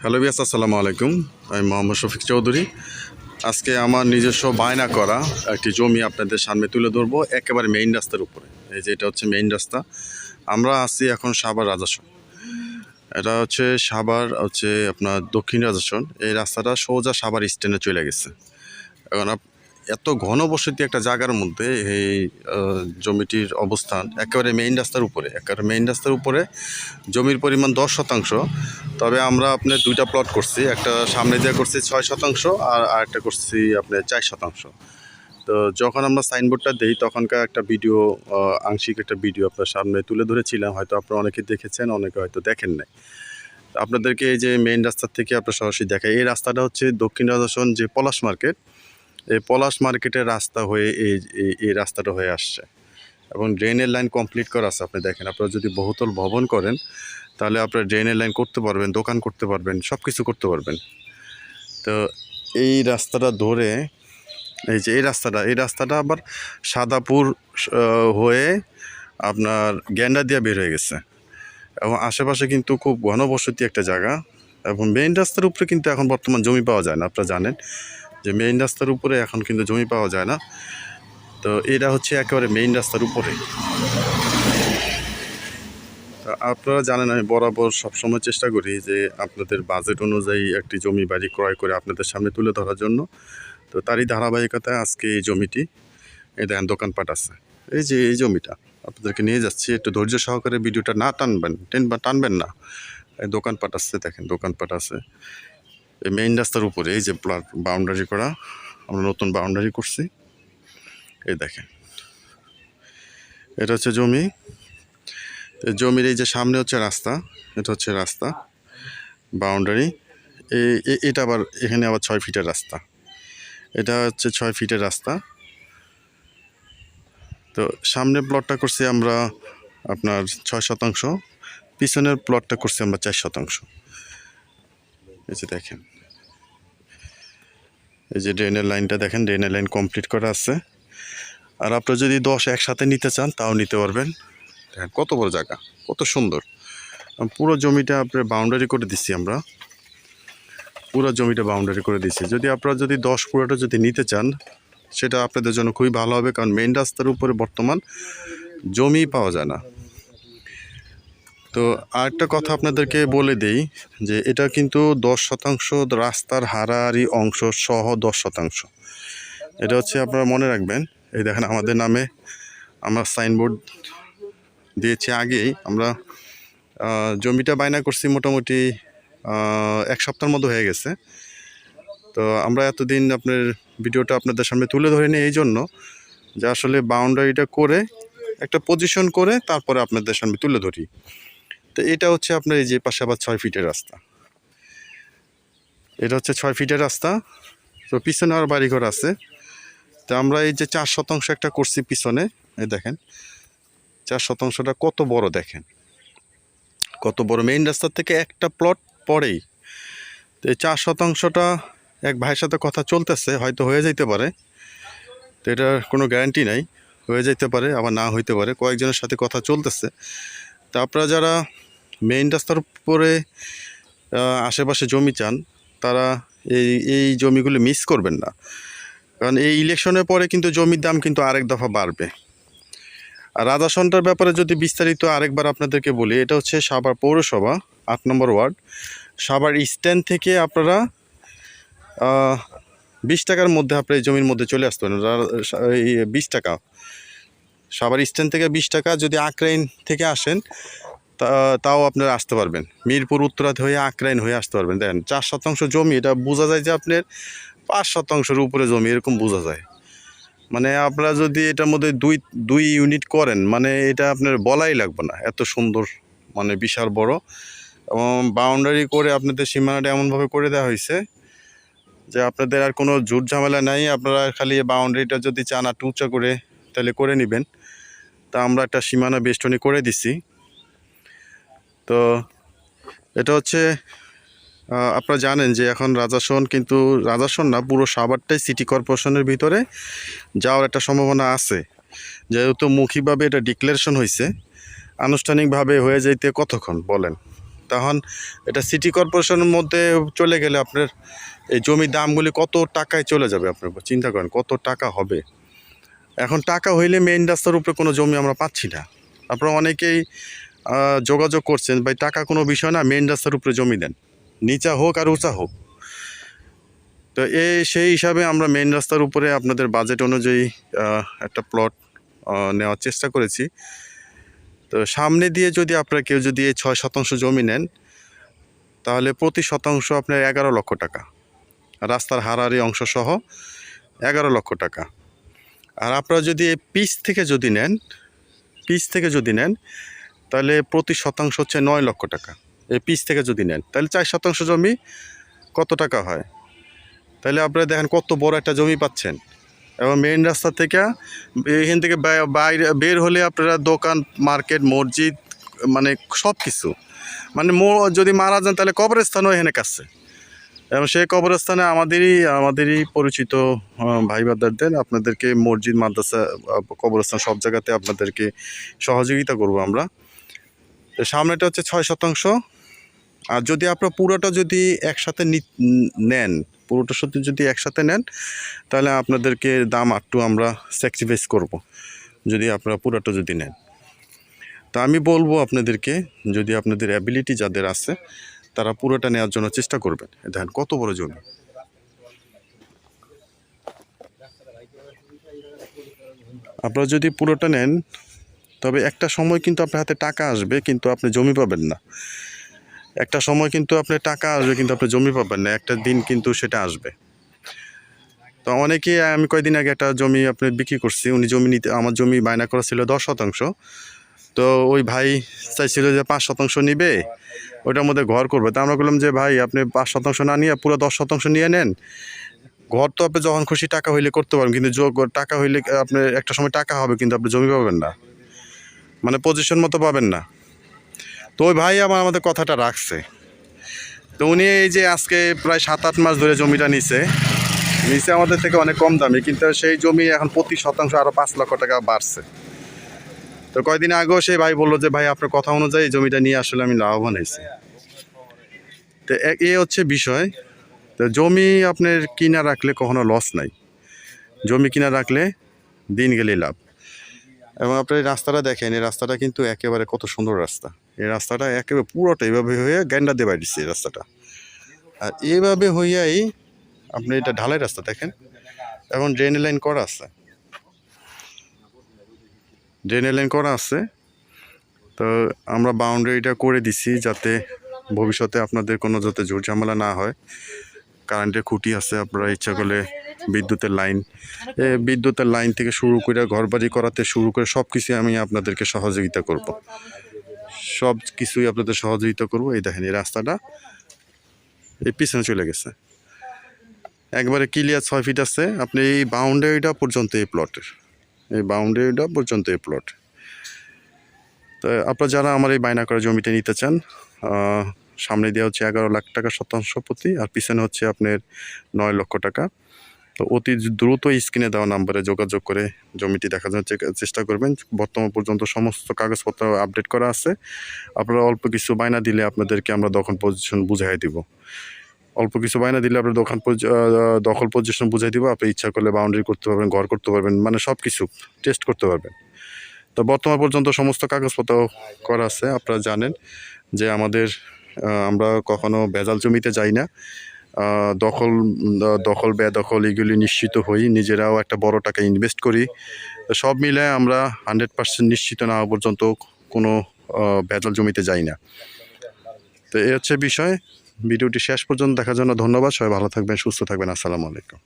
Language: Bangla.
হ্যালো বিয়াস, আসসালামু আলাইকুম। আমি মোহাম্মদ শফিক চৌধুরী। আজকে আমার নিজস্ব বায়না করা একটি জমি আপনাদের সামনে তুলে ধরবো, একেবারে মেইন রাস্তার উপরে। এই যে এটা হচ্ছে মেইন রাস্তা। আমরা আছি এখন সাভার রাজাসন। এটা হচ্ছে সাভার আপনার দক্ষিণ রাজাসন। এই রাস্তাটা সোজা সাভার স্ট্যান্ডে চলে গেছে। এখন এত ঘনবসতি একটা জায়গার মধ্যে এই জমিটির অবস্থান একেবারে মেইন রাস্তার উপরে। একেবারে মেইন রাস্তার উপরে জমির পরিমাণ 10%। তবে আমরা আপনার দুইটা প্লট করছি, একটা সামনে দিয়ে করছি 6% আর আরেকটা করছি আপনার 4%। তো যখন আমরা সাইনবোর্ডটা দিই তখনকার একটা ভিডিও, আংশিক একটা ভিডিও আপনার সামনে তুলে ধরেছিলাম। হয়তো আপনারা অনেকে দেখেছেন, অনেকে হয়তো দেখেন নাই। আপনাদেরকে এই যে মেইন রাস্তার থেকে আপনার সরাসরি দেখায়, এই রাস্তাটা হচ্ছে দক্ষিণ রাজাসন যে পলাশ মার্কেট, এই পলাশ মার্কেটের রাস্তা হয়ে এই রাস্তাটা হয়ে আসছে এবং ড্রেনের লাইন কমপ্লিট করা আছে। আপনি দেখেন, আপনারা যদি বহুতল ভবন করেন তাহলে আপনারা ড্রেনের লাইন করতে পারবেন, দোকান করতে পারবেন, সব কিছু করতে পারবেন। তো এই রাস্তাটা ধরে এই রাস্তাটা আবার সাদাপুর হয়ে আপনার গ্যান্ডা দিয়ে বের হয়ে গেছে এবং আশেপাশে কিন্তু খুব ঘনবসতি একটা জায়গা। এবং মেইন রাস্তার উপরে কিন্তু এখন বর্তমান জমি পাওয়া যায় না। আপনারা জানেন যে মেইন রাস্তার উপরে এখন কিন্তু জমি পাওয়া যায় না। তো এটা হচ্ছে একেবারে মেইন রাস্তার উপরে। আপনারা জানেন আমি বরাবর সবসময় চেষ্টা করি যে আপনাদের বাজেট অনুযায়ী একটি জমি বাড়ি ক্রয় করে আপনাদের সামনে তুলে ধরার জন্য। তো তারই ধারাবাহিকতায় আজকে এই জমিটি, এই দেখেন দোকানপাট আছে। এই যে এই জমিটা আপনাদেরকে নিয়ে যাচ্ছি, একটু ধৈর্য সহকারে ভিডিওটা না টানবেন না। এই দোকানপাট আছে, দেখেন দোকানপাট আছে এই মেইন রাস্তার উপরে। এই যে বাউন্ডারি করা, আমরা নতুন বাউন্ডারি করছি। এই দেখেন এটা হচ্ছে জমি। জমির এই যে সামনে হচ্ছে রাস্তা, এটা হচ্ছে রাস্তা বাউন্ডারি। এটা আবার এখানে আবার 6 ফিটের রাস্তা, এটা হচ্ছে 6 ফিটের রাস্তা। তো সামনের প্লটটা করছি আমরা আপনার 6%, পিছনের প্লটটা করছি আমরা 4%। এই যে দেখেন, এই যে ড্রেনের লাইনটা দেখেন, ড্রেনের লাইন কমপ্লিট করা আছে। আর আপনারা যদি 10 একসাথে নিতে চান তাও নিতে পারবেন। দেখেন কত বড় জায়গা, কত সুন্দর। পুরো জমিটা আপনার বাউন্ডারি করে দিচ্ছি, আমরা পুরো জমিটা বাউন্ডারি করে দিচ্ছি। যদি আপনারা 10 পুরোটা যদি নিতে চান সেটা আপনাদের জন্য খুবই ভালো হবে, কারণ মেইন রাস্তার উপরে বর্তমান জমি পাওয়া যায় না। তো আরেকটা কথা আপনাদেরকে বলে দেই যে এটা কিন্তু 10% রাস্তার হারাহারি অংশ সহ 10%। এটা হচ্ছে আপনারা মনে রাখবেন। এই দেখেন আমাদের নামে আমরা সাইনবোর্ড দিয়েছি আগেই। আমরা জমিটা বায়না করছি মোটামুটি 1 সপ্তাহের মতো হয়ে গেছে। তো আমরা এতদিন আপনার ভিডিওটা আপনাদের সামনে তুলে ধরিনি এই জন্য যে আসলে বাউন্ডারিটা করে একটা পজিশন করে তারপরে আপনাদের সামনে তুলে ধরি। তো এটা হচ্ছে আপনার এই যে পাশে আবার 6 ফিটের রাস্তা, এটা হচ্ছে 6 ফিটের রাস্তা। তো পিছনে আর বাড়িঘর আছে। তো আমরা এই যে 4% একটা করছি পিছনে, এই দেখেন 4%টা কত বড়, দেখেন কত বড়। মেইন রাস্তার থেকে একটা প্লট পরেই। তো এই 4%টা এক ভাইয়ের সাথে কথা চলতেছে, হয়তো হয়ে যাইতে পারে। তো এটার কোনো গ্যারান্টি নাই, হয়ে যাইতে পারে আবার না হইতে পারে। কয়েকজনের সাথে কথা চলতেছে। তা আপনারা যারা মেইন রাস্তার উপরে আশেপাশে জমি চান তারা এই জমিগুলো মিস করবেন না, কারণ এই ইলেকশনের পরে কিন্তু জমির দাম কিন্তু আরেক দফা বাড়বে। আর রাজাসনটার ব্যাপারে যদি বিস্তারিত আরেকবার আপনাদেরকে বলি, এটা হচ্ছে সাভার পৌরসভা 8 নম্বর ওয়ার্ড। সাভার স্ট্যান্ড থেকে আপনারা 20 টাকার মধ্যে আপনার এই জমির মধ্যে চলে আসতে পারেন। 20 টাকা সাভার স্ট্যান্ড থেকে 20 টাকা। যদি আক্রাইন থেকে আসেন তাও আপনারা আসতে পারবেন, মিরপুর উত্তরাত হয়ে আক্রাইন হয়ে আসতে পারবেন। দেখেন 4% জমি, এটা বোঝা যায় যে আপনার 5%-এর উপরে জমি, এরকম বোঝা যায়। মানে আপনারা যদি এটার মধ্যে দুই ইউনিট করেন, মানে এটা আপনার বলাই লাগবে না, এত সুন্দর, মানে বিশাল বড়। এবং বাউন্ডারি করে আপনাদের সীমানাটা এমনভাবে করে দেওয়া হয়েছে যে আপনাদের আর কোনো ঝুট ঝামেলা নাই। আপনারা খালি বাউন্ডারিটা যদি চান একটু উঁচা করে তাহলে করে নেবেন। তা আমরা একটা সীমানা বেষ্টনী করে দিছি। তো এটা হচ্ছে আপনারা জানেন যে এখন রাজাসন, কিন্তু রাজাসন না, পুরো সাভারটাই সিটি কর্পোরেশনের ভিতরে যাওয়ার একটা সম্ভাবনা আছে। যেহেতু মৌখিকভাবে এটা ডিক্লারেশন হয়েছে, আনুষ্ঠানিকভাবে হয়ে যাইতে কতক্ষণ বলেন, তখন এটা সিটি কর্পোরেশনের মধ্যে চলে গেলে আপনার এই জমির দামগুলি কত টাকায় চলে যাবে, আপনার চিন্তা করেন কত টাকা হবে। এখন টাকা হইলে মেইন রাস্তার উপরে কোনো জমি আমরা পাচ্ছি না। আপনারা অনেকেই যোগাযোগ করছেন, ভাই টাকা কোনো বিষয় না, মেইন রাস্তার উপরে জমি দেন, নিচা হোক আর উঁচা হোক। তো সেই হিসাবে আমরা মেইন রাস্তার উপরে আপনাদের বাজেট অনুযায়ী একটা প্লট নেওয়ার চেষ্টা করেছি। তো সামনে দিয়ে যদি আপনারা কেউ যদি এই 6 শতাংশ জমি নেন, তাহলে প্রতি শতাংশ আপনার 11 লক্ষ টাকা, রাস্তার হারাহারি অংশ সহ 11 লক্ষ টাকা। আর আপনারা যদি এই পিচ থেকে যদি নেন তাহলে প্রতি শতাংশ হচ্ছে 9 লক্ষ টাকা। এই পিচ থেকে যদি নেন তাহলে 4 শতাংশ জমি কত টাকা হয়, তাহলে আপনারা দেখেন কত বড় একটা জমি পাচ্ছেন। এবং মেইন রাস্তা থেকে এখান থেকে বাইরে বের হলে আপনারা দোকান, মার্কেট, মসজিদ, মানে সব কিছু, মানে যদি মারা যান তাহলে কবরস্থানও এখানে কাছে। এবং সেই কবরস্থানে আমাদেরই পরিচিত ভাই ব্রাদারদের আপনাদেরকে মসজিদ, মাদ্রাসা, কবরস্থান সব জায়গাতে আপনাদেরকে সহযোগিতা করব আমরা। সামনেটা হচ্ছে 6 শতাংশ। আর যদি আপনারা পুরোটা যদি একসাথে নেন, তাহলে আপনাদেরকে দাম একটু আমরা স্যাক্রিফাইস করব যদি আপনারা পুরোটা যদি নেন। তা আমি বলবো আপনাদেরকে, যদি আপনাদের অ্যাবিলিটি যাদের আছে তারা পুরোটা নেওয়ার জন্য চেষ্টা করবেন। দেখেন কত বড় জমি। আপনারা যদি পুরোটা নেন তবে একটা সময় কিন্তু আপনার হাতে টাকা আসবে, কিন্তু আপনি জমি পাবেন না। একটা সময় কিন্তু আপনার টাকা আসবে, কিন্তু আপনি জমি পাবেন না। একটা দিন কিন্তু সেটা আসবে। তো অনেকেই, আমি কয়েকদিন আগে একটা জমি আপনার বিক্রি করছি, উনি জমি নিতে, আমার জমি বায়না করা ছিল 10 শতাংশ। তো ওই ভাই চাইছিল যে 5 শতাংশ নিবে, ওইটার মধ্যে ঘর করবে। তা আমরা বললাম যে ভাই আপনি 5 শতাংশ না নিয়ে পুরো 10 শতাংশ নিয়ে নেন। ঘর তো আপনি যখন খুশি টাকা হইলে করতে পারেন, কিন্তু টাকা হইলে আপনার একটা সময় টাকা হবে, কিন্তু আপনি জমি পাবেন না, মানে পজিশন মতো পাবেন না। তো ওই ভাই আমাদের কথাটা রাখছে। তো উনি এই যে আজকে প্রায় 7-8 মাস ধরে জমিটা নিছে আমাদের থেকে অনেক কম দামে, কিন্তু সেই জমি এখন প্রতি শতাংশ আরও 5 লক্ষ টাকা বাড়ছে। তো কয়েকদিন আগেও সেই ভাই বললো যে ভাই আপনার কথা অনুযায়ী জমিটা নিয়ে আসলে আমি লাভবান হয়েছি। তো এ হচ্ছে বিষয়। তো জমি আপনার কিনা রাখলে কখনো লস নাই, জমি কিনা রাখলে দিন গেলেই লাভ। এবং আপনার এই রাস্তাটা দেখেন, এই রাস্তাটা কিন্তু একেবারে কত সুন্দর রাস্তা। এই রাস্তাটা একেবারে পুরোটা এইভাবে হয়ে গ্যান্ডা দিয়ে বাইরেছে এই রাস্তাটা। আর এইভাবে হইয়াই আপনি এটা ঢালাই রাস্তা দেখেন, এবং ড্রেনের লাইন করা আছে। তো আমরা বাউন্ডারিটা করে দিছি যাতে ভবিষ্যতে আপনাদের কোনো যাতে ঝুট ঝামেলা না হয়। কারেন্টের খুঁটি আছে, আপনারা ইচ্ছা করলে বিদ্যুতের লাইন থেকে শুরু করে ঘরবাড়ি করাতে শুরু করে সব কিছুই আমি আপনাদেরকে সহযোগিতা করব। এই দেখেন এই রাস্তাটা এই পিছনে চলে গেছে, একবারে ক্লিয়ার 6 ফিট আছে। আপনি এই বাউন্ডারিটা পর্যন্ত এই প্লটের, তো আপনারা যারা আমার এই বায়না করা জমিটা নিতে চান, সামনে দেওয়া হচ্ছে 11 লাখ টাকা শতাংশ প্রতি, আর পিছনে হচ্ছে আপনার 9 লক্ষ টাকা। তো অতি দ্রুত স্ক্রিনে দেওয়া নাম্বারে যোগাযোগ করে জমিটি দেখার জন্য চেষ্টা করবেন। বর্তমান পর্যন্ত সমস্ত কাগজপত্র আপডেট করা আছে। আপনারা অল্প কিছু বায়না দিলে আপনাদেরকে আমরা দখল পজিশন বুঝাই দিব। দখল পজিশন বুঝাই দিব। আপনি ইচ্ছা করলে বাউন্ডারি করতে পারবেন, ঘর করতে পারবেন, মানে সব কিছু টেস্ট করতে পারবেন। তো বর্তমান পর্যন্ত সমস্ত কাগজপত্র করা আছে। আপনারা জানেন যে আমরা কখনো ভেজাল জমিতে যাই না। দখল বেদখল এগুলি নিশ্চিত হই, নিজেরাও একটা বড় টাকা ইনভেস্ট করি। সব মিলে আমরা 100% নিশ্চিত না হওয়া পর্যন্ত কোনো ভেজাল জমিতে যাই না। তো এই হচ্ছে বিষয়। ভিডিওটি শেষ পর্যন্ত দেখার জন্য ধন্যবাদ। সবাই ভালো থাকবেন, সুস্থ থাকবেন। আসসালামু আলাইকুম।